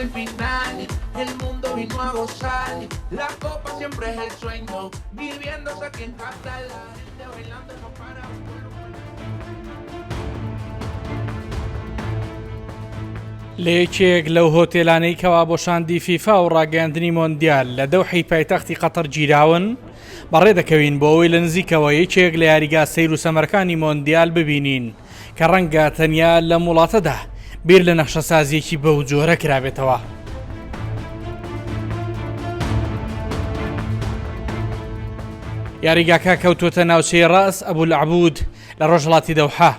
el final. El mundo vino a gozar. La copa siempre es el sueño. Viviéndose aquí en Qatar. La gente bailando no para. لێکێک لەو هۆتێلانەی کەوا بۆ شاندی فیفا و ڕاگەاندنی مۆندیال لە دەوحی پایتەختی قەتەر گیراون بەڕێ دەکەوین بۆ ئەوەی لە نزیکەوە یەکێک لە یاریگا سەیر و سەمەرەکانی مۆندیال ببینین کە ڕەنگە تەنیا لە وڵاتەدا بیر لە نەخشەسازیەکی بەو جۆرە کرابێتەوە. یاریگاکە کەوتوتە ناوچەی ڕاس ئەبولعبود لە ڕۆژهەڵاتی دەوحە.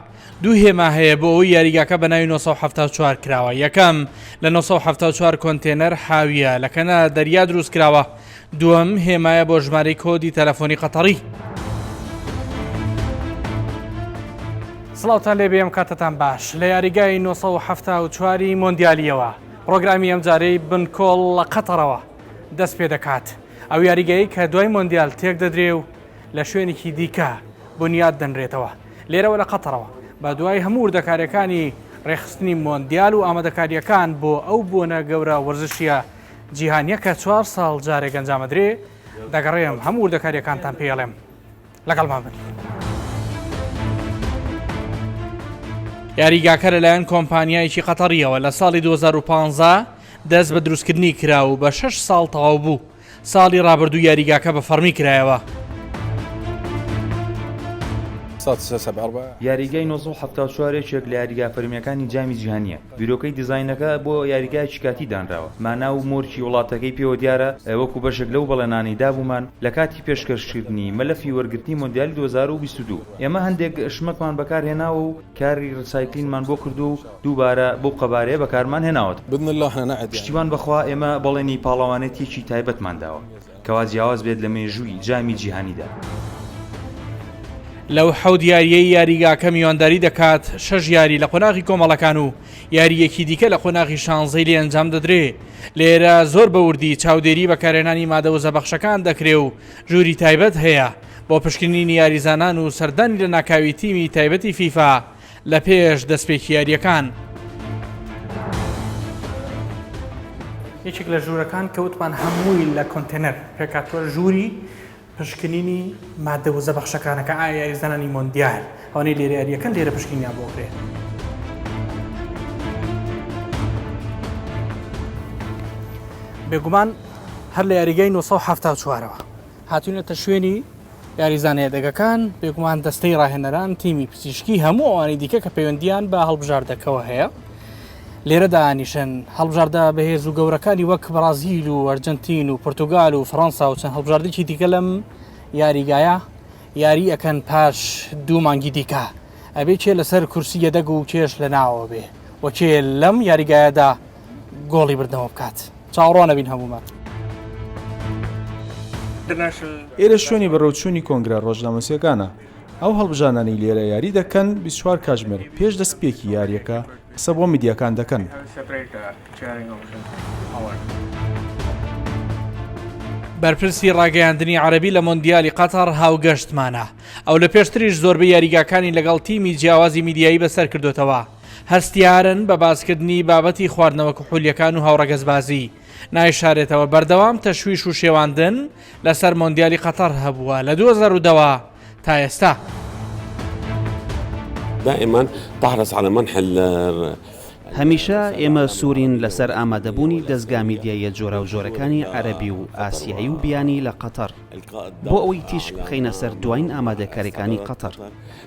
دوو هێما هەیە بۆ ئەوی یاریگاکە بە ناوی 974 کراوە. یەکەم لە 974 کۆنتێنەر حاویە لە کەنە دەریا دروست کراوە. دووەم هێمایە بۆ ژمارەی کۆدی تەلەفۆنی قەتەڕی. سڵاوتان لێبێ ئەم کاتتان باش لە یاریگای 974 مۆندیالیەوە پرۆگرامی ئەم جارەی بنکۆڵ لە قەتەرەوە دەست پێ دەکات. ئەو یاریگایی کە دوای مۆندیال تێک دەدرێ و لە شوێنێکی دیکە بنیاد دەنرێتەوە لێرەوە لە قەتەرەوە بە دوای هەموو وردەکاریەکانی ڕێخستنی مۆندیال و ئامادەکاریەکان بۆ ئەو بۆنە گەورە وەرزشیە جیهانیە کە 4 ساڵ جارێک ئەنجامەدرێ دەگەڕێم هەموو وردەکاریەکانتان پێڵێم لەگەڵمان بن. یاریگاکە لەلایەن کۆمپانیایەکی قەتەڕیەوە لە ساڵی 2015 دەست بە دروستکردنی کرا و بە 6 ساڵ تەواو بوو. ساڵی ڕابردوو یاریگاکە بە فەرمی کرایەوە. یاریگای 974 لە یاریگا فەرمیەکانی جامی جیهانیە. بیرۆکەی دیزاینەکە بۆ یاریگای چکاتی دانراوە. مانا و مۆرکی وڵاتەکەی پێوە دیارە وەکو بەشێک لەو بەڵێنانەی دابوومان لە کاتی پێشکەشکردنی مەلەفی وەرگرتنی مۆندیالی 2022. ئێمە هەندێک شمەکمان بەکارهێناوە و کاری ڕسایکلینمان بۆ کردو و دووبارە بۆ قەبارەیە بەکارمان هێناوەت. پشتیوان بەخوا ئێمە بەڵێنی پاڵەوانێتێکی تایبەتمان داوە کەوا جیاواز بێت لە مێژووی جامی جیهانیدا. لەو حەوت یاریەی یاریگاکە میوانداری دەکات 6 یاری لە قۆناغی کۆمەڵەکان و یاریەکی دیکە لە قۆناغی شانزەی لێ ئەنجام دەدرێ. لێرە زۆر بەوردی چاودێری بەکارهێنانی مادە و زەبەخشەکان دەکرێ و ژووری تایبەت هەیە بۆ پشکنینی یاریزانان و سەردانی لە ناکاوی تیمی تایبەتی فیفا لە پێش دەستپێکی یاریەکان. یەکێک لە ژوورەکان کەوتمان هەمووی لە کۆنتێنەر پێکاتوە ژووری پشکنینی مادە و زەبەخشەکانەکە ئایا یاریزانانی مۆندیال ئەوانەی لێرە یاریەکەن لێرە پشکنیان بۆ کرێت. بێگومان هەر لە یاریگای 974ەوە هاتوونێتە شوێنی یاریزانە دەگەکان بێگومان دەستەی ڕاهێنەران تیمی پزیشکی هەموو ئەوانەی دیکە کە پەیوەندیان بە هەڵبژاردەکەوە هەیە لێرە دانیشن هەڵبژاردە بەهێز و گەورەکانی وەک برازیل و ئەرجنتین و پرتوگال و فەڕەنسا و چەند هەڵبژاردێکی دیکە لەم یاریگایە یاری ئەکەن پاش 2 مانگی دیکە ئەبێ چێ لەسەر کورسیە دەگ و کێش لە ناوە بێ وەکێ لەم یاریگایەدا گۆڵی بردنەوە بکات. چاوەڕوان نەبین هەمومان. ئێرە شوێنی بەڕێوچوونی کۆنگرە ڕۆژنامەنووسیەکانە. ئەو هەڵبژانانی لێرە یاری دەکەن 24 کاتژمێر پێش دەستپێکی یاریەکە قسە بۆ میدیاکان دەکەن. بەرپرسی ڕاگەیاندنی عەرەبی لە مۆندیالی قەتەر هاوگەشتمانە. ئەو لە پێشتریش زۆربەی یاریگاکانی لەگەڵ تیمی جیاوازی میدیایی بەسەر کردوتەوە. هەستیارن بە باسکردنی بابەتی خواردنەوە کحولیەکان و هاوڕەگەزبازی. نایشارێتەوە بەردەوام تەشویش و شێواندن لەسەر مۆندیالی قەتەر هەبووە لە 2002 تا ئێستا. دائما تحرص على منح هەمیشە ئێمە سوورین لەسەر ئامادەبوونی دەستگا میدیایە جۆرە و جۆرەکانی عەرەبی و ئاسیایی و بیانی لە قەتەر بۆ ئەوەی تیشک بخەینە سەر دوایین ئامادەکاریەکانی قەتەر.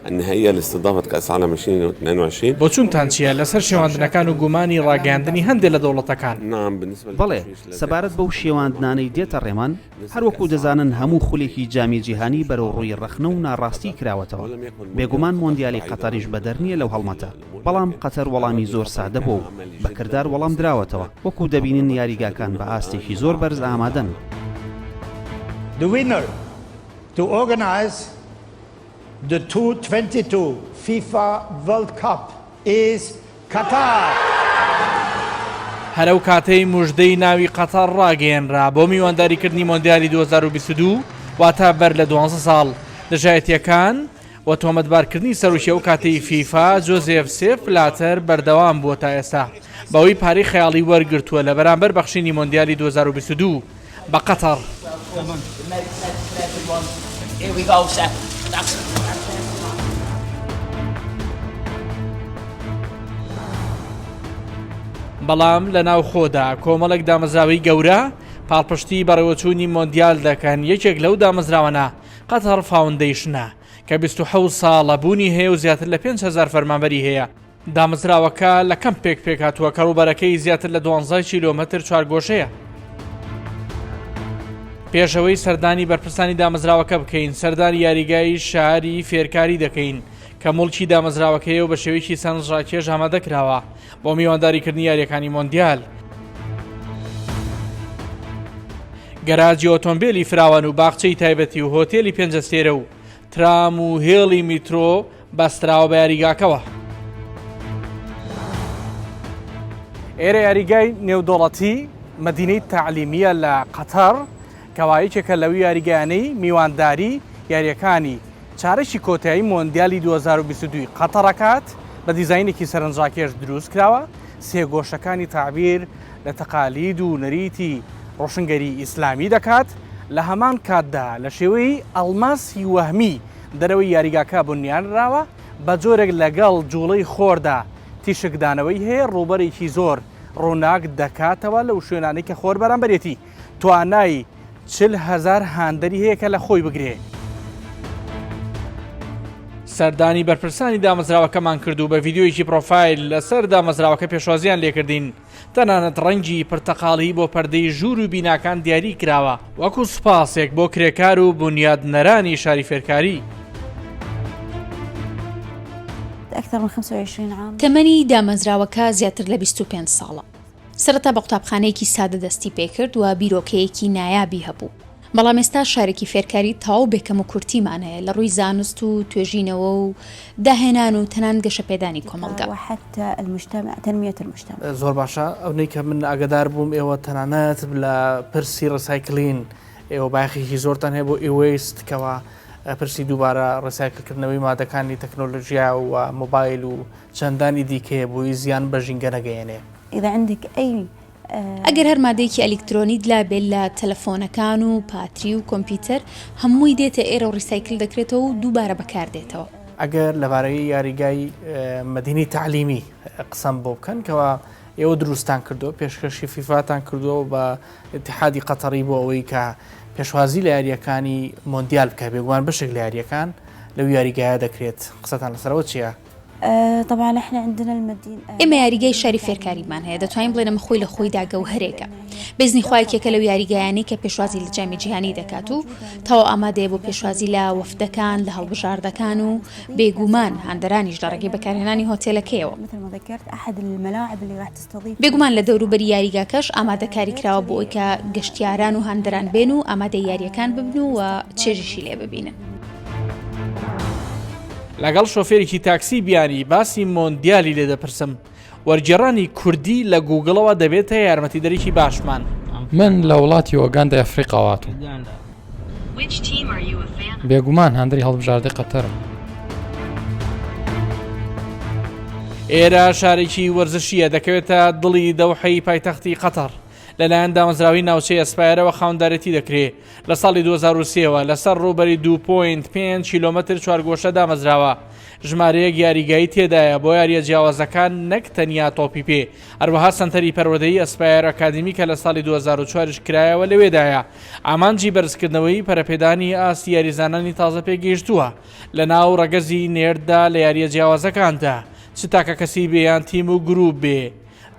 النهائية لاستضافة كأس العالم 2022. بۆ چونتان چییە لەسەر شێواندنەکان و گومانی ڕاگەاندنی هەندێک لە دەوڵەتەکان؟ بەڵێ سەبارەت بەو شێواندنانەی دێتە ڕێمان هەروەکو دەزانن هەموو خولێکی جامی جیهانی بەرەو ڕووی ڕەخنە و ناڕاستی کراوەتەوە. بێگومان مۆندیالی قەتەریش بەدەرنیە لەو هەڵمەتە بەڵام قەتەر وەڵامی زۆر سادە بۆ بەکردار وەڵام دراوەتەوە وەکو دەبینن یاریگاکان بە ئاستێکی زۆر بەرز ئامادەن. The winner to organize the 2022 FIFA World Cup is Qatar. هەرەو کاتەی موژدەی ناوی قەتەر ڕاگەیەنرا بۆ میوانداریکردنی مۆندیالی 2022 واتە بەر لە 12 ساڵ دەژایەتیەکان و تۆمەتبارکردنی سەرۆکی ئەو کاتەی فیفا جۆزێف سێف بلاتەر بەردەوام بووە تا ئێستا بەوەی پارەی خەیاڵی وەرگرتووە لە بەرامبەر بەخشینی مۆندیالی 2022 بە قەتەر. بەڵام لە ناو خۆدا کۆمەڵێک دامەزراوەی گەورە پاڵپشتی بەڕێوەچوونی مۆندیال دەکەن. یەکێک لەو دامەزراوانە قەتەر فاوندیشنە کە 27 ساڵە بوونی هەیە و زیاتر لە 5,000 فەرمانبەری هەیە. دامەزراوەکە لە کەم پێک هاتووە کە ڕووبەرەکەی زیاتر لە 12 کیلۆمەتر چوارگۆشەیە. پێشەوەی سەردانی بەرپرسانی دامەزراوەکە بکەین سەردانی یاریگای شاری فێرکاری دەکەین کە مڵکی دامەزراوەکەیە و بە شێوەیەکی سەرنجڕاکێش ئامادەکراوە بۆ میوانداریکردنی یاریەکانی مۆندیال. گەراجی ئۆتۆمبیلی فراوان و باخچەی تایبەتی و هۆتێلی پێنجەستێرە و ترام و هێڵی میترۆ بەستراوە بە یاریگاکەوە. ئێرە یاریگای نێودوڵەتی مەدینەی تەعلیمیە لە قەتەر کەوایەکێکە لەوی یاریگایانەی میوانداری یاریەکانی چارەشی کۆتایی مۆندیالی 2022 قەتەڕەکات بە دیزاینێکی سەرنجڕاکێش دروست کراوە. سێگۆشەکانی تعبیر لە تەقالید و نەریتی ڕۆشنگەری ئیسلامی دەکات. لە هەمان کاتدا لە شێوەی ئەڵماسی وەهمی دەرەوەی یاریگاکە بنیانراوە بە جۆرێک لەگەڵ جوڵەی خۆردا تیشکدانەوەی هەیە ڕووبەرێکی زۆر ڕووناک دەکاتەوە لەو شوێنانەی کە خۆر بەرامبەرێتی توانای 40,000 هاندەری هەیە کە لە خۆی بگرێ. سەردانی بەرپرسانی دامەزراوەکەمان کردو بە ڤیددیۆیەکی پرۆفایل لەسەر دامەزراوەکە پێشوازیان لێکردین. تەنانەت ڕەنگی پرتەقاڵی بۆ پەردەی ژوور و بیناکان دیاری کراوە وەکو سوپاسێک بۆ کرێکار و بنیادنەرانی شاری فێرکاری. تەمەنی دامەزراوەکە زیاتر لە 25 ساڵە. سەرەتا بە قوتابخانەیەکی سادە دەستی پێکرد و بیرۆکەیەکی نایابی هەبوو. بەڵام ئێستا شارێکی فێرکاری تاو بێکەم و کورتیمانەیە لە ڕووی زانست و توێژینەوە و داهێنان و تەنان گەشەپێدانی کۆمەڵگا. زۆر باشە ئەوەی کە من ئاگدار بووم ئێوە تەنانەت لە پرسی ڕسایکلین ئێوە باخێکی زۆرتان هەیە بۆ ئیوەیست کەەوە پرسی دووبارە ڕسایکلکردنەوەی مادەکانی تەکنۆلۆژیا و مۆبایل و چەندانی دیکەیە بۆی زیان بە ژینگە نەگەیەنێ. ئەگەر هەر مادەیەکی ئەلکترۆنیت لا بێت لە تەلەفۆنەکان و پاتری و کۆمپیوتەر هەمووی دێتە ئێرە و ڕیسایکل دەکرێتەوە و دووبارە بەکاردێتەوە. ئەگەر لەبارەی یاریگای مەدینەی تەعلیمی قسەم بۆ بکەن کەەوە ئێوە دروستان کردو پێشکەشی فیفاتان کردو بە ئیتیحادی قەتەری بۆ ئەوەی کە پێشوازی لە یاریەکانی مۆندیال بکە بێگومان بەشێک لە یاریەکان لەو یاریگایە دەکرێت. قسەتان لەسەرەوە چییە؟ ئێمە یاریگای شاری فێرکاریمان هەیە دەتوانین بڵێنە خۆی لە خۆی داگەوهرێکە بێزنی خوایەکێکە لەو یاریگایانی کە پێشوازی لە جامی جیهانی دەکات و تەواو ئامادەیە بۆ پێشوازی لە وەفدەکان لە هەڵبژاردەکان و بێگومان هاندەرانیش لە ڕێگەی بەکارهێنانی هۆتێلەکەیەوە. بێگومان لە دەوروبەری یاریگاکەش ئامادەکاری کراوە بۆ ئەوی کە گەشتیاران و هاندەران بێن و ئامادەی یاریەکان ببن و چێژیشی لێ ببینن. لەگەڵ شۆفێرێکی تاکسی بیانی باسی مۆندیالی لێ دەپرسم وەرگێڕانی کوردی لە گوگڵەوە دەبێتە یارمەتیدەرێکی باشمان. من لە وڵاتی ئۆگاندای ئەفریقاواتوم بێگومان هەندری هەڵبژاردەی قەتەرم. ئێرە شارێکی وەرزشیە دەکەوێتە دڵی دەوحەی پایتەختی قەتەر لەلایەن دامەزراوی ناوچەی ئەسپایرەوە خاوەندارەتی دەکرێت. لە ساڵی 2023ەوە لەسەر ڕووبەری 2.5 کیلۆمەتر چوارگۆشە دامەزراوە. ژمارەیەک یاریگایی تێدایە بۆ یاریە جیاوازەکان نەک تەنیا تۆپی پێ هەروەها سنتەری پەروەردەیی ئەسپایر ئەکادمی کە لە ساڵی 2004ش کرایەوە لەوێدایە. ئامانجی بەرزکردنەوەی پەرەپێدانی ئاستی یاریزانانی تازە پێگەیشتووە لە ناو ڕەگەزی نێرددا لە یاریە جیاوازەکاندا چ تاکە کەسی بێیان تیم و گروپ بێ.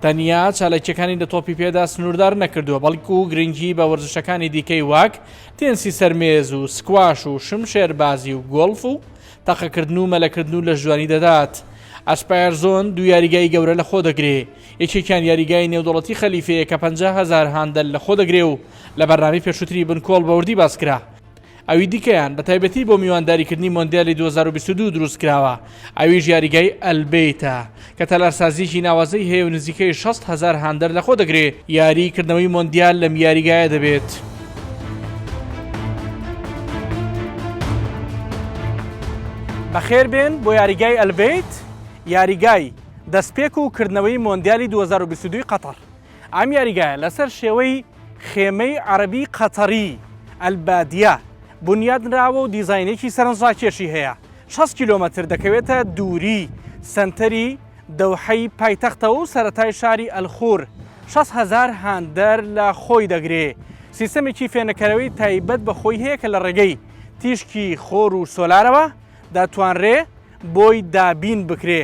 تەنیا چالێکیەکانی لە تۆپی پێدا سنووردار نەکردووە بەڵکو و گرنگی بە وەرزشەکانی دیکەی واک تێنسی سەرمێز و سکواش و شمشێربازی و گۆڵف و تەقەکردن و مەلەکردن و لە ژوانی دەدات. ئەسپایر زۆن دوو یاریگای گەورە لە خۆ دەگرێ. یەکێکیان یاریگای نێودوڵەتی خەلیفەیە کە 50,000 هاندەل لە خۆ دەگرێ و لە بەرنامەی پێشووتری بنکۆڵ بەوردی باسکرا. ئەوی دیکەیان بە تایبەتی بۆ میوانداریکردنی مۆندیالی 2022 دروست کراوە. ئەویش یاریگای ئەلبەیتە کە تەلارسازیی ناوازەی هەیە و نزیکەی 60,000 هاندەر لە خۆ دەگرێ. یاریکردنەوەی مۆندیال لەم یاریگایە دەبێت. بەخێر بێن بۆ یاریگای ئەلبیت یاریگای دەستپێک و کردنەوەی مۆندیالی 2022 قەتەر. ئەم یاریگایە لەسەر شێوەی خێمەی عەرەبی قەتەری ئەلبادیە بنیادنراوە و دیزاینێکی سەرنجڕاکێشی هەیە. 6 کیلۆمەتر دەکەوێتە دووری سنتەری دەوحەی پایتەختەوە و سەرەتای شاری ئەلخور. 6,000 هاندەر لە خۆی دەگرێ. سیستەمێکی فێنەکەرەوەی تایبەت بە خۆی هەیە کە لە ڕێگەی تیشکی خۆر و سۆلارەوە دەتوانرێ بۆی دابین بکرێ.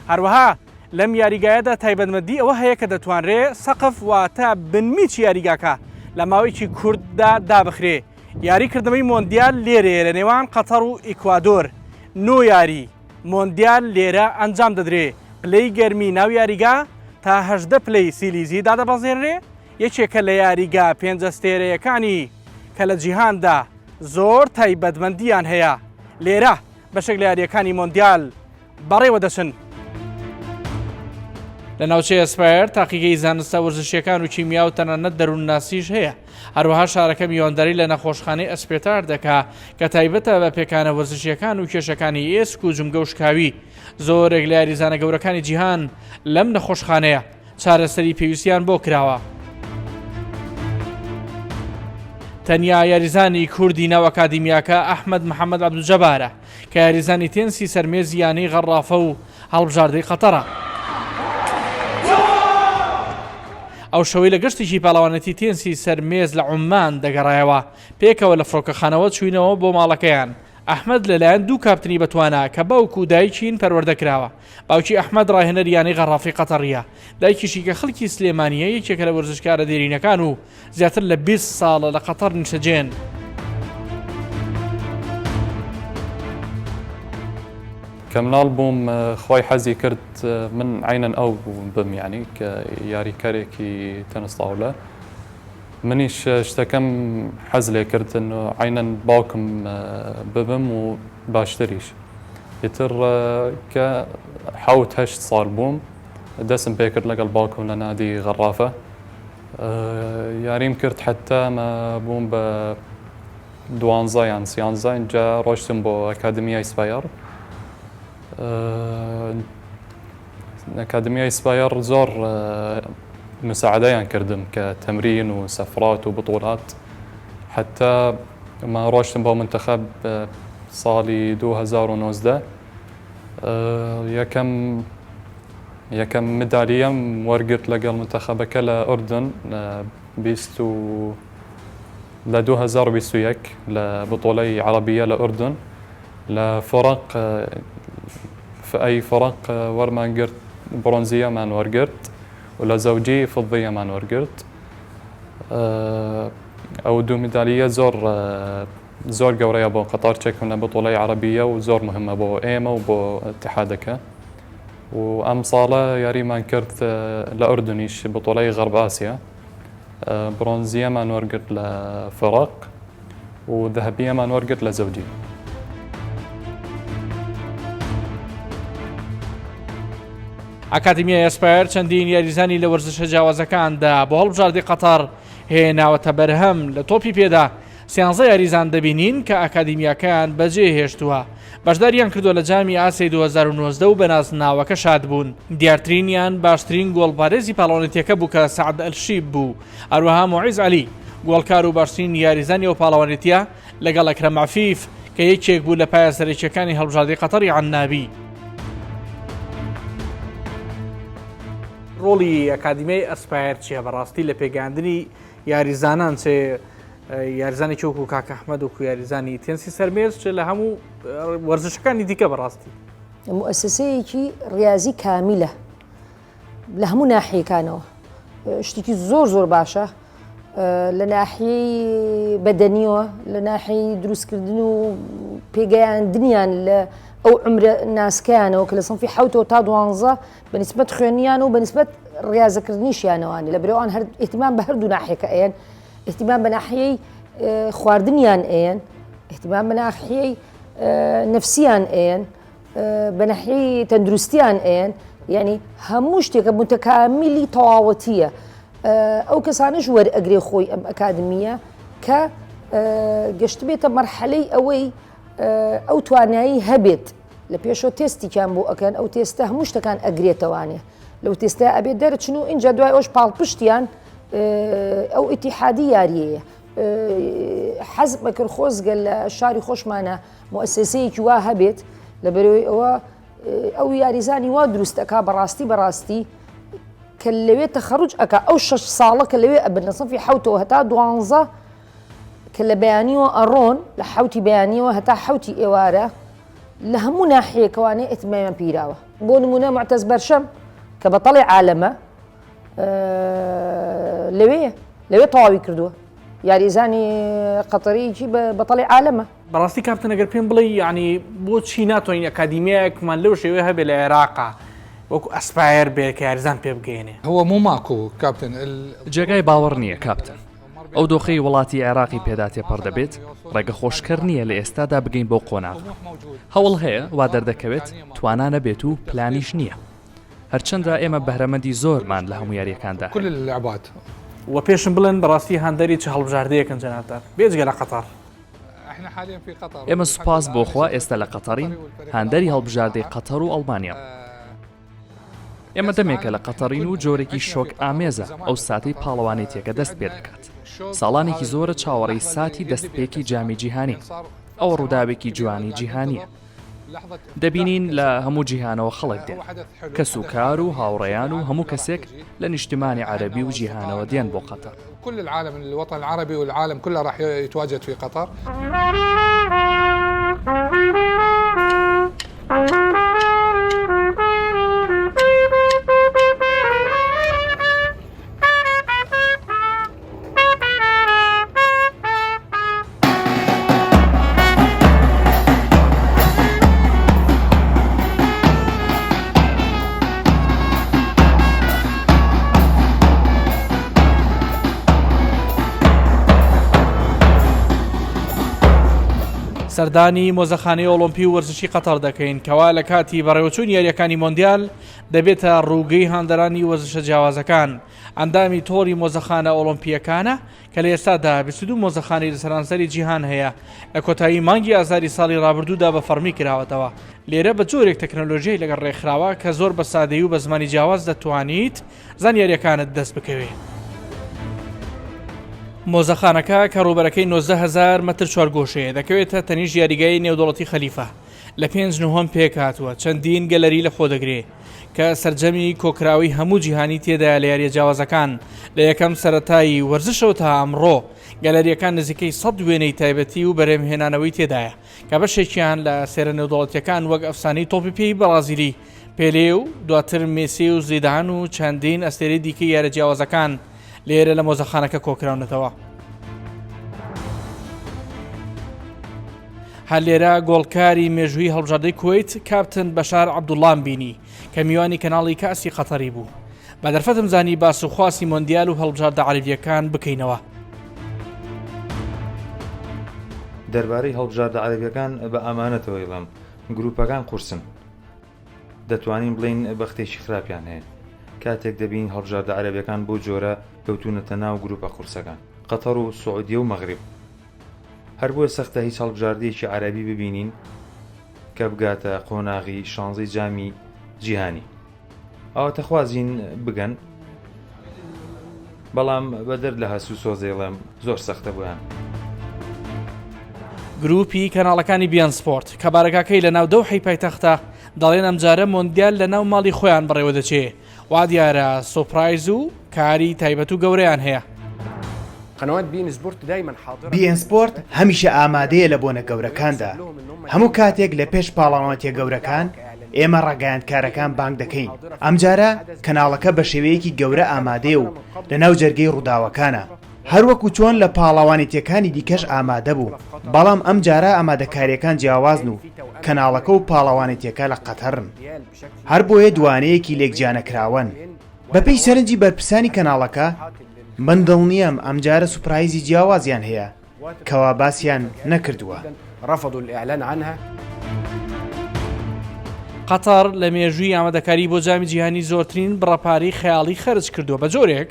هەروەها لەم یاریگایەدا تایبەتمەندی ئەوە هەیە کە دەتوانرێ سەقف واتە بنمیچ یاریگاکە لە ماوەیەکی کورددا دابخرێ. یاریکردنەوەی مۆندیال لێرەیە لە نێوان قەتەر و ئیکوادۆر. 9 یاری مۆندیال لێرە ئەنجام دەدرێ. پلەی گەرمی ناو یاریگا تا 18 پلەی سیلیزی دادەبەزێنرێ. یەکێکە لە یاریگا پێنجەستێرەیەکانی کە لە جیهاندا زۆر تایبەتمەندیان هەیە. لێرە بەشێک لە یاریەکانی مۆندیال بەڕێوە دەچن. لە ناوچەی ئەسپایر تاقیگەی زانستە وەرزشیەکان و کیمیا و تەنانەت دەروونناسیش هەیە. هەروەها شارەکە میوانداری لە نەخۆشخانەی ئەسپێتار دەکا کە تایبەتە بە پێکانە وەرزشیەکان و کێشەکانی ئێسک و جومگە و شکاوی. زۆرێک لە یاریزانە گەورەکانی جیهان لەم نەخۆشخانەیە چارەسەری پێویستیان بۆ کراوە. تەنیا یاریزانی کوردی ناو ئەکادیمیاکە ئەحمەد محەممەد عەبدولجەبارە کە یاریزانی تێنسی سەرمێزی یانەی غەڕافە و هەڵبژاردەی قەتەرە. ئەو شەوەی لە گەشتێکی پاڵەوانەتی تێنسی سەرمێز لە عومان دەگەڕایەوە. پێکەوە لە فڕۆکەخانەوە چوینەوە بۆ ماڵەکەیان. ئەحمەد لەلایەن دوو کاپتنی بەتوانە کە باوکو و دایکین پەروەردەکراوە. باوکی ئەحمەد ڕاهێنەر یانەی غەڕافی قەتەڕیە. دایکیشی کە خەڵکی سلێمانیە یەکێکە لە وەرزشکارە دێرینەکان و زیاتر لە 20 ساڵە لە قەتەر نیشەجێن. کەمناڵ بووم خۆی حەزی کرد من عینەن ئەو بم یعنی کە یاریکارێکی تەنستاوڵە. منیش شتەکەم حەز لێ کردن و عینەن باوکم ببم و باشتریش. ئیتر کە 7-8 ساڵ بووم دەستم پێ کرد لەگەڵ باوکم لە نادی غەڕافە. یاریم کرد حتا مە بووم بە 12 یان 13 اینجا ڕۆشتم بۆ ئەکادمیای سپایر. ئەکادمیای سپایر زۆر مساعدەیان کردم کە تەمرین و سەفرات و بطولات. حتا ما ڕۆشتم بۆ منتەخەب ساڵی 2019 یەکەم مدالیەم وەرگرت لەگەڵ منتەخەبەکە لە ئوردن لە 2021 لە بطولەی عەرەبیە لە ئوردن لە فڕق ئەی فڕق وەرمان گرت برۆنزیەمان وەرگرت و لە زەوجی فضیەمان وەرگرت. ئەو دوو مدالیە زۆر گەورەیە بۆ قەتەر چێکم لە بطولەی عەرەبیە و زۆر مهمە بۆ ئێمە و بۆ ئیتیحادەکە. و ئەم ساڵە یاریمان کرد لە ئوردنیش بطولەی غەرب ئاسیا. برۆنزیەمان وەرگرت لە فڕق و دەهەبیەمان وەرگرت لە زەوجی. ئەکادمیای ئەسپایر چەندین یاریزانی لە وەرزشە جیاوازەکاندا بۆ هەڵبژاردەی قەتەر هێناوەتە بەرهەم لە تۆپی پێدا. 13 یاریزان دەبینین کە ئەکادمیاکەیان بەجێ هێشتووە. بەشداریان کردووە لە جامی ئاسیای 2019 و بەنازناوەکە شاد بوون. دیارترینیان باشترین گۆڵبارێزی پاڵەوانێتیەکە بوو کە سەعد ئەلشیب بوو. هەروەها موعیز عەلی گۆڵکار و باشترین یاریزانی ئەو پاڵەوانێتیە لەگەڵ ئەکرەم عەفیف کە یەکێک بوو لە پایە سەرەکیەکانی هەڵبژاردەی قەتەری عنابی. ڕۆڵی ئەکادمیای ئەسپایر چیە بەڕاستی لە پێگەاندنی یاریزانان چێ یاریزانی چۆکو کاکە ئەحمەد و یاریزانی تێنسی سەرمێز چ لە هەموو وەرزشەکانی دیکە بەڕاستی مؤسسەیەکی ڕیاضی کامیلە لە هەموو ناحیەکانەوە شتێکی زۆر باشە لە ناحیەی بەدەنیەوە لە ناحیەی دروستکردن و پێگەیاندنیان لە ئەو عمرە ناسکەیانەوە کە لە سنفی 7 تا 12 بەنسبەت خوێنیان و بەنسبەت ڕاضەکردنیشیانەوەوانی لە برەوەوان احتیمام بە هەردوو ناحیەکە ئەیەن احتیمام بە ناحیەی خواردنیان ئەیەن احتیمام بە ناحیەی نەفسیان ئەیەن بە ناحیەی تەندروستیان ئەیەن یعنی هەموو شتێکە متەکامیلی تەواوەتیە ئەو کەسانش وەرئەگرێ خۆی ئەم ئەکادمیە کە گەشت بێتە مەرحەلەی ئەوەی ئەو توانایی هەبێت لە پێشەوە تێستیان بۆ ئەکەن ئەو تێستە هەموو شتەکان ئەگرێتەوانێ لەو تێستا ئەبێت دەرچن و اینجا دوای ئەوش پاڵپشتیان ئەو ئیتیحادی یاریەیە حەزب بەکرد خۆزگە لە شاری خۆشمانە مؤسسەیەکی وا هەبێت لەبەرەوەی ئەوە ئەو یاریزانی وا دروستەکە بەڕاستی کە لەوێ تەخەڕوج ئەکا ئەو 6 ساڵە کە لەوێ ئەبن لە سەفی حوتەوە هەتا 12 کە لە بەیانیەوە ئەڕۆن لە حوتی بەیانیەوە هەتا حوتی ئێوارە لە هەموو ناحیەکەوانەیە ئێتمامیان پیراوە بۆ نمونە معتەز بەرشەم کە بەتەڵی عالەمە لەوێ تەواوی کردووە یاریزانی قەتەریکی بەتەڵی عالەمە بەڕاستی کاپتن ئەگەر پێم بڵێ یعنی بۆچی ناتوانین ئەکادیمیەکمان لەو شێوەیە هەبێت لە عێراقا وەکو ئەسپایر بێت کە یاریزان پێ بگەێنێ هو مو ماكو كابتن جێگای باوەڕ نییە کاپتن ئەو دۆخەی وڵاتی عێراقی پێدا تێپەڕ دەبێت ڕێگە خۆشکەر نییە لە ئێستادا بگەین بۆ قۆناغ هەوڵ هەیە وا دەردەکەوێت توانانە بێت و پلانیش نییە هەرچەندە ئێمە بەهرەمەندی زۆرمان لە هەموو یاریەکاندا كل اللعبات و پێشم بڵێن بەڕاستی هەندەری چه هەڵبژاردەیەکەن جەنابتان بێجگە لە قەتەر ئێمە سوپاس بۆخوا ئێستا لە قەتەرین هەندەری هەڵبژاردەی قەتەر و ئەڵمانیا ئێمە دەمێکە لە قەتەرین و جۆرێکی شۆک ئامێزە ئەو ساتەی پاڵەوانێتیەکە دەست پێ دەکات ساڵانێکی زۆرە چاوەڕێی ساتی دەستپێکی جامی جیهانی ئەوە ڕووداوێکی جوانی جیهانیە دەبینین لە هەموو جیهانەوە خەڵک دێن کەس و کار و هاوڕێیان و هەموو کەسێک لە نیشتمانی عەرەبی و جیهانەوە دێن بۆ قەتەر كل العالم الوطن العربي والعالم كله راح يتواجد في قطر سەردانی مۆزەخانەی ئۆلۆمپی و وەرزشی قەتەر دەکەین کەوا لە کاتی بەڕێوەچوون یاریەکانی مۆندیال دەبێتە ڕووگەی هاندەرانی وەرزشە جیاوازەکان ئەندامی تۆری مۆزەخانە ئۆلۆمپیەکانە کە لە ئێستادا 22 مۆزەخانەی لە سەرانسەری جیهان هەیە لە کۆتایی مانگی ئازاری ساڵی ڕابردوودا بە فەرمی کراوەتەوە لێرە بە جۆرێک تەکنۆلۆژیای لەگەڵ ڕێکخراوە کە زۆر بە سادەیی و بە زمانی جیاواز دەتوانیت زانیاریەکانت دەست بکەوێت مۆزەخانەکە کە ڕوبەرەکەی 90,000 مەتر چوارگۆشەیە دەکەوێتە تەنیشت یاریگای نێودوڵەتی خەلیفە لە 5 نوهۆم پێکاتوە چەندین گەلەری لە خۆ دەگرێت کە سەرجەمی کۆکراوی هەموو جیهانی تێدا لە یاریە جیاوازەکان لە یەکەم سەرەتایی وەرزشەوە تا ئەمڕۆ گەلەریەکان نزیکەی 100 وێنەی تایبەتی و بەرهەمهێنانەوەی تێدایە کە بەشێکیان لە سێرە نێودوڵەتیەکان وەک ئەفسانەی تۆپی پێی بەرازیلی پێلێ و دواتر مێسی و زیدان و چەندین ئەستێرەی دیکەی یاریە جیاوازەکان لێرە لە مۆزەخانەکە کۆکراونەتەوە هەر لێرە گۆڵکاری مێژووی هەڵبژاردەی کوێیت کاپتن بەشار عەبدوڵڵام بینی کە میوانی کەناڵی کاسی قەتەری بوو بە دەرفەتم زانی باس و خواسی مۆندیال و هەڵبژاردە عەرەبیەکان بکەینەوە دەربارەی هەڵبژاردە عەرەبیەکان بە ئامانەتەوە ئێڵام گروپەکان قورسن دەتوانین بڵین بە ختێکی خراپیان هەیە کاتێک دەبین هەڵبژاردە عەرەبیەکان بۆ جۆرە کەوتونەتە ناو گروپە قورسەکان قەتەر و سعودیە و مەغریب هەر بۆیە سەختە هیچ هەڵبژاردەیەکی عەرەبی ببینین کە بگاتە قۆناغی شانزەی جامی جیهانی ئەوەتە خوازین بگەن بەڵام بەدەر لە هەسوو سۆزێڵم زۆر سەختە بوویان گروپی کەناڵەکانی بیان سپۆرت کە بارەکەکەی لە ناو دەوحەی پایتەختە دەڵێن ئەمجارە مۆندیال لە ناو ماڵی خۆیان بڕێوە دەچێ وا دیارە سۆپرایز و کاری تایبەت و گەورەیان هەیە بیان سپۆرت هەمیشە ئامادەیە لە بۆنە گەورەکاندا هەموو کاتێک لە پێش پاڵەوانتیە گەورەکان ئێمە ڕاگەیاندکارەکان بانگ دەکەین ئەمجارە کەناڵەکە بە شێوەیەکی گەورە ئامادەیە و لە ناو جەرگەی ڕووداوەکانە هەروەکو چۆن لە پاڵەوانیتیەکانی دیکەش ئامادە بوو بەڵام ئەم جارە ئامادەکاریەکان جیاوازن و کەناڵەکە و پاڵەوانیتیەکە لە قەتەرن هەر بۆیە دوانەیەکی لێکجیانەکراون بەپێی سەرنجی بەرپرسانی کەناڵەکە من دڵنیام ئەمجارە سوپرایزی جیاوازیان هەیە کەوا باسییان نەکردووە قەتەر لە مێژووی ئامادەکاری بۆ جامی جیهانی زۆرترین بڕەپاری خەیاڵی خەرج کردووە بە جۆرێک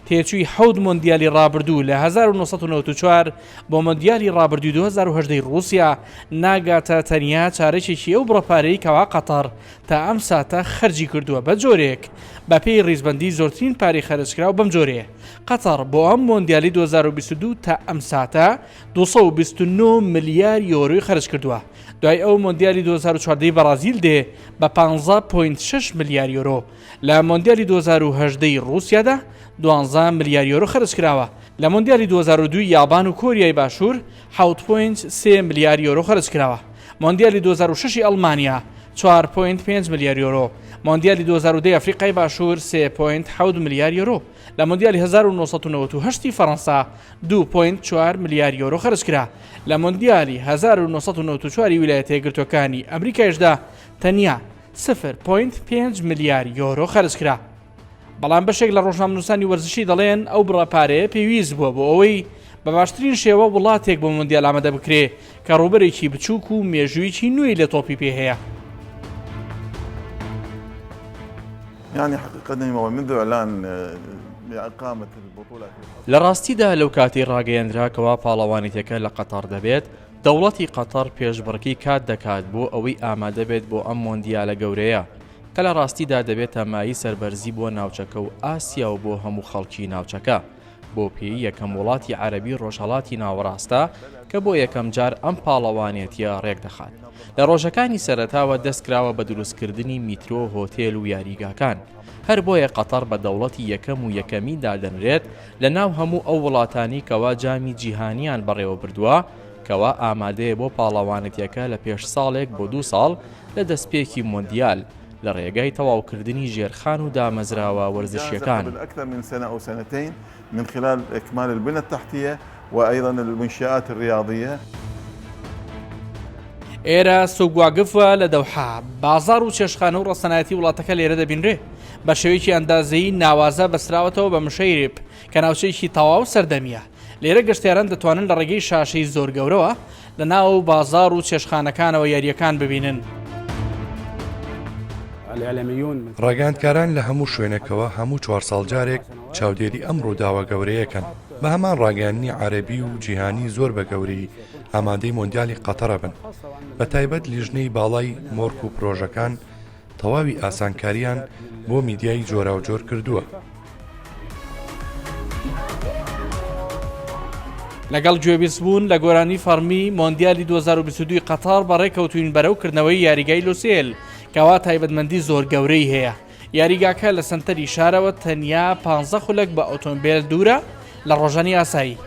تێچووی حەوت مۆندیالی ڕابردوو لە 1994 بۆ مۆندیالی ڕابردووی 2010 رووسیا ناگاتە تەنیا چارەکێکی ئەو بڕەپارەی کەوا قەتەر تا ئەم ساتە خەرجی کردووە بە جۆرێک بە پێی ڕیزبەندی زۆرترین پارەی خەرجکراو بەم جۆرێ قەتەر بۆ ئەم مۆندیالی 2022 تا ئەم ساتە 229 ملیار یۆروی خەرج کردووە دوای ئەو مۆندیالی 2014 بەرازیل دێ بە 15.6 ملیار یۆرۆ لە مۆندیالی 2010 رووسیادا 12 ملیار یۆرۆ خەرج کراوە لە مۆندیالی 2002 یابان و کۆریای باشوور 7.3 ملیار یۆرۆ خەرج کراوە مۆندیالی 2006 ئەڵمانیا 4.5 ملیار یۆرۆ مۆندیالی 2010 ئەفریقای باشوور 3.7 ملیار یۆرۆ لە مۆندیالی 1998 فەڕەنسا 2.4 ملیار یۆرۆ خەرج کرا لە مۆندیالی 1994 ویلایەتە یەکگرتووەکانی ئەمریکایشدا تەنیا 0.5 ملیار یۆرۆ خەرج کرا بەڵام بەشێک لە ڕۆژنامەنووسانی وەرزشی دەڵێن ئەو بڕەپارەیە پێویست بووە بۆ ئەوەی بە باشترین شێوە وڵاتێک بۆ مۆندیال ئامادە بکرێ کە ڕوبەرێکی بچووک و مێژوویکی نوێی لە تۆپی پێ هەیە يعني حقيقة منذ إعلان إقامة البطولة لە ڕاستیدا لەو کاتی ڕاگەیەندراکەوە پاڵەوانیتەکە لە قەتەر دەبێت دەوڵەتی قەتەر پێشبڕکی کات دەکات بۆ ئەوەی ئامادە بێت بۆ ئەم مۆندیالە گەورەیە کە لە ڕاستیدا دەبێت تەمایی سەربەرزی بۆ ناوچەکە و ئاسیا و بۆ هەموو خەڵکی ناوچەکە بۆ پێی یەکەم وڵاتی عەرەبی ڕۆژهەڵاتی ناوەڕاستە کە بۆ یەکەم جار ئەم پاڵەوانێتیە ڕێک دەخات لە ڕۆژەکانی سەرەتاوە دەستکراوە بە دروستکردنی میترۆ هۆتێل و یاریگاکان هەر بۆیە قەتەر بە دەوڵەتی یەکەم و یەکەمی دادەنرێت لە ناو هەموو ئەو وڵاتانی کەوا جامی جیهانیان بەڕێوە بردووە کەوا ئامادەیە بۆ پاڵەوانێتیەکە لە پێش ساڵێک بۆ 2 ساڵ لە دەستپێکی مۆندیال لە ڕێگای تەواوکردنی ژێرخان و دامەزراوە وەرزشیەکان أكثر من سنة أو سنتين من خلال إكمال البنى التحتية وأيضا المنشآت الرياضية ئێرە سوگواگفە لە دەوحا بازار و چێشخانە و ڕەسەنایەتی وڵاتەکە لێرە دەبینرێ بە شێوەیەکی ئەندازەیی ناوازە بەسراوەتەوە بە مشەیرێب کە ناوچەیەکی تەواو سەردەمیە لێرە گەشتیاران دەتوانن لە ڕێگەی شاشەی زۆر گەورەوە لە ناو بازار و چێشخانەکانەوە یاریەکان ببینن ڕاگەاندکاران لە هەموو شوێنێکەوە هەموو 4 ساڵ جارێک چاودێری ئەم ڕووداوە گەورەیەکەن بە هەمان ڕاگەیاندنی عەرەبی و جیهانی زۆر بە گەورەی ئامادەی مۆندیالی قەتەرە بن بە تایبەت لیژنەی باڵای مۆرک و پرۆژەکان تەواوی ئاسانکاریان بۆ میدیای جۆرا و جۆر کردووە لەگەڵ گوێبیستبوون لە گۆرانی فەرمی مۆندیالی 2022 قەتەر بەڕێکەوتوین بەرەوکردنەوەی یاریگای لوسێل کەوا تایبەتمەندی زۆر گەورەی هەیە یاریگاکە لە سنتەری شارەوە تەنیا 15 خولەک بە ئۆتۆمبیل دوورە لە ڕۆژانی ئاسایی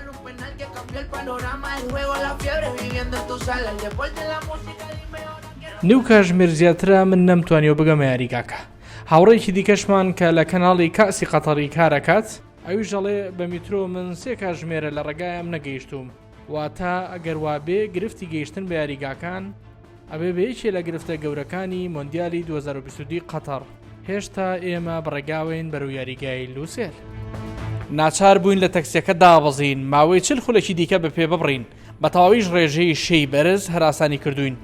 نێو کاژمێر زیاترە من نەمتوانیەوە بگەمە یاریگاکە هاوڕێکی دیکەشمان کە لە کەناڵی کاسی قەتەری کارەکات ئەوی ژەڵێ بە میترۆ من 3 کاژمێرە لە ڕێگایم نەگەیشتوم واتە ئەگەر وابێ گرفتی گەیشتن بە یاریگاکان ئەبێ بەیەکێ لە گرفتە گەورەکانی مۆندیالی 2022 قەتەر هێشتا ئێمە بڕێگاوین بەرەو یاریگای لوسێل ناچار بووین لە تەکسیەکە دابەزین ماوەی 40 خولەکی دیکە بە پێ ببڕین بە تەواویش ڕێژەی شەی بەرز هەراسانی کردوین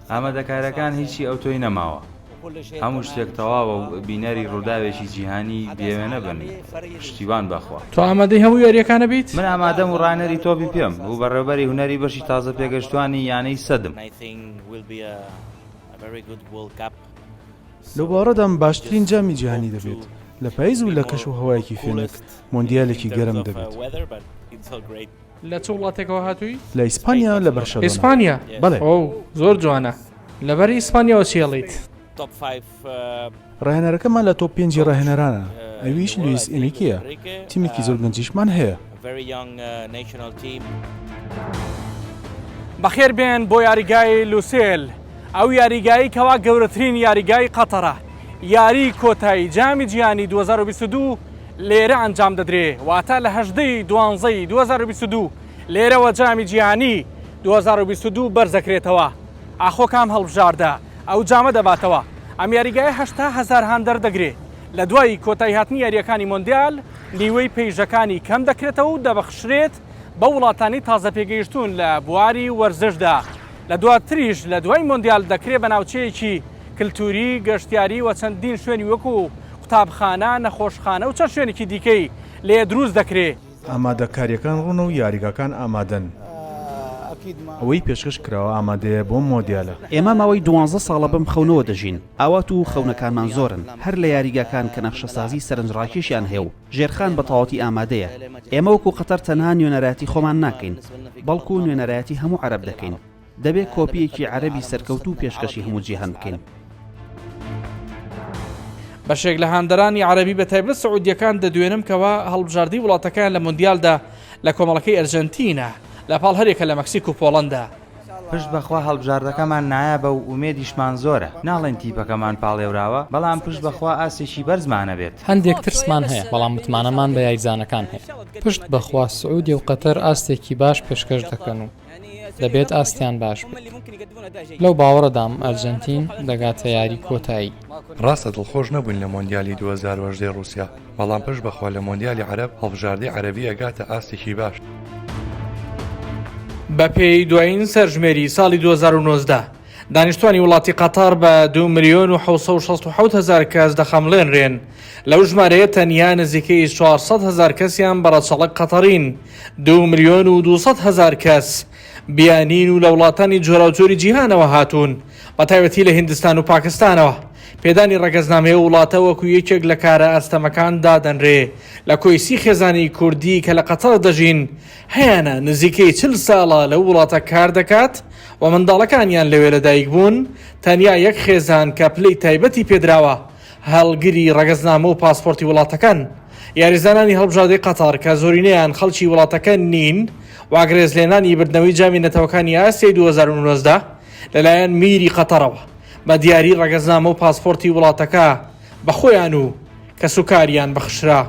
ئامادەکارەکان هیچی ئەو تۆی نەماوە هەموو شتێک تەواوە و بینەری ڕووداوێکی جیهانی بێوێنە بن پشتیوان بەخوا تۆ ئامادەی هەموو یاریەکانە بیت من ئامادەم و ڕانەری تۆپی پێم و بەڕێوەبەری هونەری بەشی تازە پێگەشتوانی یانەی سەدم لەو باڕەدام باشترین جامی جیهانی دەبێت لە پاییز و لە کەش و هەوایەکی فێنک مۆندیالێکی گەرم دەبێت لە چ وڵاتێکەوە هاتووی؟ لە ئیسپانیا لە بەرشەلۆنا ئیسپانیا بەڵێ ئەو زۆر جوانە لەبەر ئیسپانیاوە چێڵیت ڕاهێنەرەکەمان لە تۆپ 5 ڕاهێنەرانە ئەویش لویس ئێنریکیە تیمێکی زۆر گەنجیشمان هەیە بەخێر بێن بۆ یاریگای لوسێل ئەو یاریگایی کەوا گەورەترین یاریگای قەتەرە یاری کۆتایی جامی جیهانی 2022 لێرە ئەنجام دەدرێ واتە لە 18/12 2022 لێرەوە جامی جیهانی 2022 بەرزەکرێتەوە ئاخۆکام هەڵبژاردە ئەو جامە دەباتەوە ئەم یاریگای 8,000 هەم دەردەگرێ لە دوای کۆتایی هاتنی یاریەکانی مۆندیال نیوەی پێیژەکانی کەم دەکرێتەوە و دەبەخشرێت بە وڵاتانی تازە پێگەیشتون لە بواری وەرزشدا لە دواتریش لە دوای مۆندیال دەکرێت بە ناوچەیەکی کللتوری گەشتیاری و چەندین شوێنی وەکو قوتابخانە نەخۆشخانە و چەند شوێنێکی دیکەی لێ دروست دەکرێت. ئامادەکاریەکان ڕوون و یاریگەکان ئامادەن. ئەوەی پێشکەش کراوە ئامادەیە بۆ مۆدیالە. ئێمە ماوەی 12 ساڵە بم خەونەوە دەژین. ئاوات و خەونەکانمان زۆرن. هەر لە یاریگاکان کە نەخشەسازی سەرنجڕاکێشیان هەیە و ژێرخان بە تەواوەتی ئامادەیە. ئێمە وەکو قەتەر تەنها نوێنەرایەتی خۆمان ناکەین، بەڵکو نوێنەرایەتی هەموو عەرەب دەکەین. دەبێت کۆپیەکی عەرەبی سەرکەوتو و پێشکەشی هەموو جیهان بکەین. بەشێک لە هاندەرانی عەرەبی بە تایبەت سعودیەکان دەدوێنم کەوا هەڵبژاردی وڵاتەکان لە مۆندیالدا لە کۆمەڵەکەی ئەرجەنتینە لە پاڵ هەرێکە لە مەکسیک و پۆڵەندا. پشت بەخوا هەڵبژاردەکەمان نایابە و ئومێدیشمان زۆرە. ناڵێن تیپەکەمان پاڵێوراوە، بەڵام پشت بەخوا ئاسێکی بەرزمانە بێت. هەندێک ترسمان هەیە، بەڵام متمانەمان بە یاریزانەکان هەیە. پشت بەخوا سعودی و قەتەر ئاستێکی باش پێشکەش دەکەن و دەبێت ئاستیان باش بێت. لەو باوەڕەدام ئەرجەنتین دەگاتە یاری کۆتایی. ڕاستە دڵخۆش نەبووین لە مۆندیالی 2010 رووسیا، بەڵام پشت بەخوا لە مۆندیالی عەرەب هەڵبژاردەی عەرەبی ئەگاتە ئاستێکی باش. بە پێی دوایین سەرژمێری ساڵی 2019 دانیشتوانی وڵاتی قەتار بە 2,767,000 کەس دەخەمڵێنرێن. لەو ژمارەیە تەنیا نزیکەی 400,000 کەسیان بەڕەچەڵک قەتەرین. 2,200,000 کەس بیانین و لە وڵاتانی جۆراوجۆری جیهانەوە هاتوون، بە تایبەتی لە هیندستان و پاکستانەوە. پێدانی ڕەگەزنامەیە وڵاتە وەکو یەکێک لە کارە ئەستەمەکان دادەنرێ لە کۆیسی خێزانی کوردی کە لە قەتەر دەژین هەیەنە نزیکەی 40 ساڵە لە وڵاتە کار دەکات و منداڵەکانیان لەوێ لەدایک بوون. تەنیا یەک خێزان کە پلەی تایبەتی پێدراوە هەڵگری ڕەگەزنامە و پاسپۆرتی وڵاتەکان. یاریزانانی هەڵبژاردەی قەتار کە زۆرینەیان خەڵکی وڵاتەکە نین واگرێزلێنانی بردنەوەی جامی نەتەوەکانی ئاسیای 2019 لەلایەن میری قەتەرەوە بە دیاری ڕەگەزنامە و پاسپۆرتی وڵاتەکە بە خۆیان و کە سوکاریان بەخشرا.